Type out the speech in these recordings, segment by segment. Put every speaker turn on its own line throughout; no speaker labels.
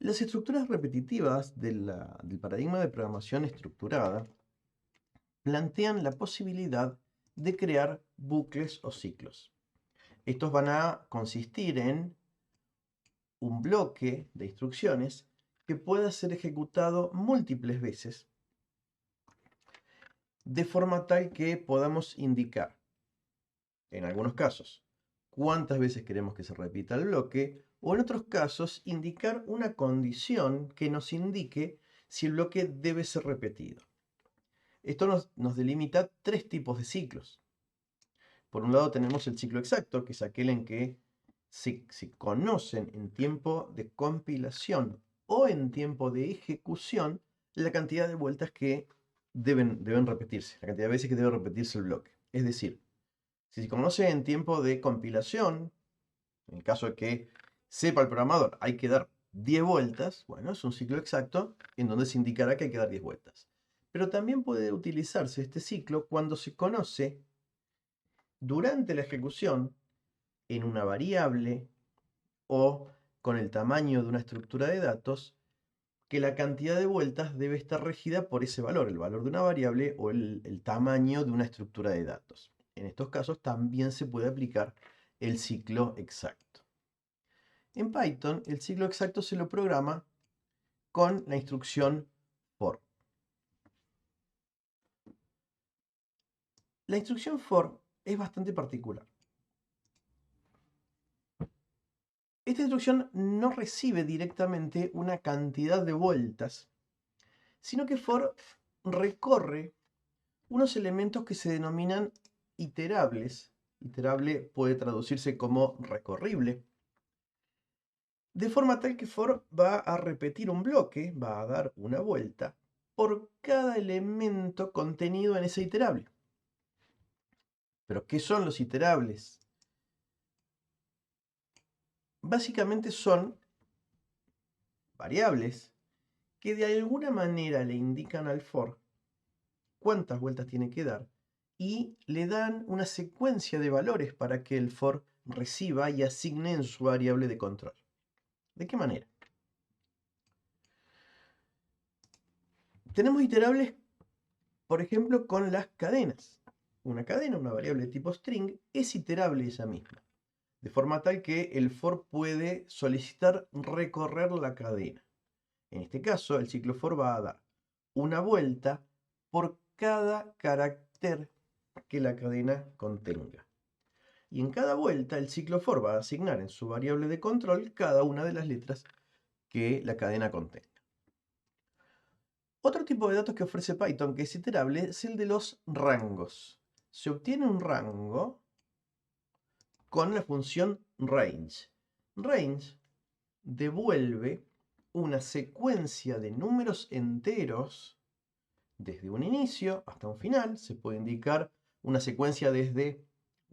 Las estructuras repetitivas del paradigma de programación estructurada plantean la posibilidad de crear bucles o ciclos. Estos van a consistir en un bloque de instrucciones que pueda ser ejecutado múltiples veces, de forma tal que podamos indicar, en algunos casos, cuántas veces queremos que se repita el bloque, o en otros casos, indicar una condición que nos indique si el bloque debe ser repetido. Esto nos delimita tres tipos de ciclos. Por un lado tenemos el ciclo exacto, que es aquel en que se conocen en tiempo de compilación o en tiempo de ejecución la cantidad de vueltas que deben repetirse, la cantidad de veces que debe repetirse el bloque. Es decir, si se conoce en tiempo de compilación, en el caso de que sepa el programador hay que dar 10 vueltas, bueno, es un ciclo exacto en donde se indicará que hay que dar 10 vueltas. Pero también puede utilizarse este ciclo cuando se conoce durante la ejecución en una variable o con el tamaño de una estructura de datos que la cantidad de vueltas debe estar regida por ese valor, el valor de una variable o el tamaño de una estructura de datos. En estos casos también se puede aplicar el ciclo exacto. En Python, el ciclo exacto se lo programa con la instrucción for. La instrucción for es bastante particular. Esta instrucción no recibe directamente una cantidad de vueltas, sino que for recorre unos elementos que se denominan iterables. Iterable puede traducirse como recorrible. De forma tal que for va a repetir un bloque, va a dar una vuelta por cada elemento contenido en ese iterable. ¿Pero qué son los iterables? Básicamente son variables que de alguna manera le indican al for cuántas vueltas tiene que dar y le dan una secuencia de valores para que el for reciba y asigne en su variable de control. ¿De qué manera? Tenemos iterables, por ejemplo, con las cadenas. Una cadena, una variable de tipo string, es iterable ella misma, de forma tal que el for puede solicitar recorrer la cadena. En este caso, el ciclo for va a dar una vuelta por cada carácter que la cadena contenga. Y en cada vuelta, el ciclo for va a asignar en su variable de control cada una de las letras que la cadena contenga. Otro tipo de datos que ofrece Python que es iterable es el de los rangos. Se obtiene un rango con la función range. Range devuelve una secuencia de números enteros desde un inicio hasta un final. Se puede indicar una secuencia desde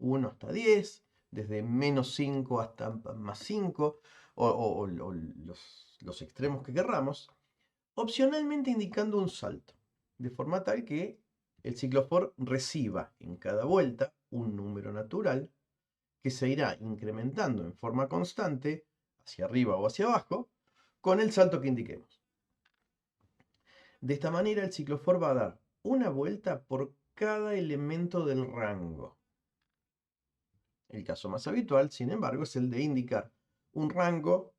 1 hasta 10, desde menos 5 hasta más 5, o los extremos que querramos, opcionalmente indicando un salto, de forma tal que el ciclo for reciba en cada vuelta un número natural que se irá incrementando en forma constante, hacia arriba o hacia abajo, con el salto que indiquemos. De esta manera el ciclo for va a dar una vuelta por cada elemento del rango. El caso más habitual, sin embargo, es el de indicar un rango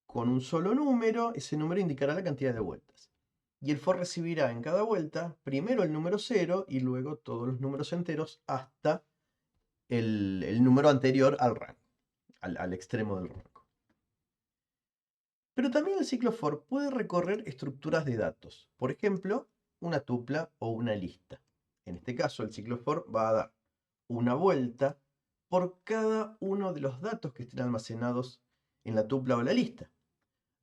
con un solo número. Ese número indicará la cantidad de vueltas. Y el for recibirá en cada vuelta primero el número 0 y luego todos los números enteros hasta el número anterior al rango, al extremo del rango. Pero también el ciclo for puede recorrer estructuras de datos, por ejemplo, una tupla o una lista. En este caso, el ciclo for va a dar una vuelta por cada uno de los datos que estén almacenados en la tupla o la lista,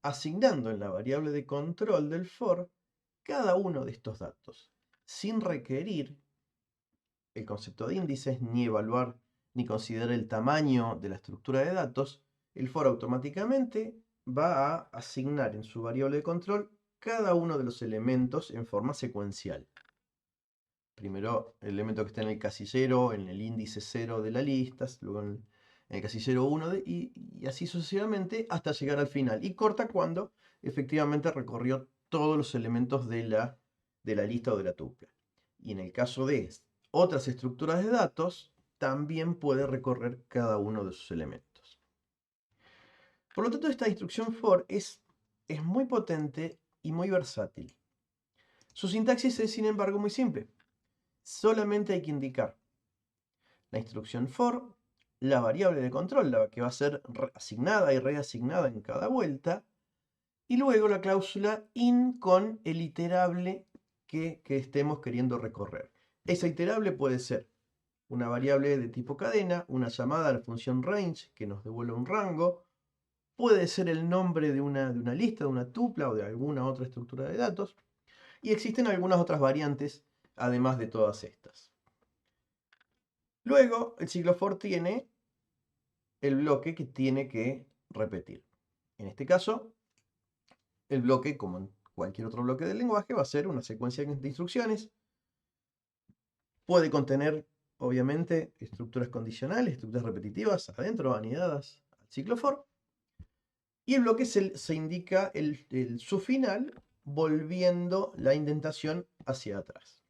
asignando en la variable de control del for cada uno de estos datos, sin requerir el concepto de índices, ni evaluar ni considerar el tamaño de la estructura de datos. El for automáticamente va a asignar en su variable de control cada uno de los elementos en forma secuencial. Primero el elemento que está en el casillero, en el índice 0 de la lista, luego en el casillero 1 y así sucesivamente hasta llegar al final. Y corta cuando efectivamente recorrió todos los elementos de la lista o de la tupla. Y en el caso de otras estructuras de datos, también puede recorrer cada uno de sus elementos. Por lo tanto, esta instrucción for es muy potente y muy versátil. Su sintaxis es, sin embargo, muy simple. Solamente hay que indicar la instrucción for, la variable de control, la que va a ser asignada y reasignada en cada vuelta, y luego la cláusula in con el iterable que estemos queriendo recorrer. Esa iterable puede ser una variable de tipo cadena, una llamada a la función range que nos devuelve un rango, puede ser el nombre de una lista, de una tupla o de alguna otra estructura de datos, y existen algunas otras variantes además de todas estas. Luego, el ciclo for tiene el bloque que tiene que repetir. En este caso, el bloque, como en cualquier otro bloque del lenguaje, va a ser una secuencia de instrucciones. Puede contener, obviamente, estructuras condicionales, estructuras repetitivas adentro, anidadas al ciclo for. Y el bloque se indica su final volviendo la indentación hacia atrás.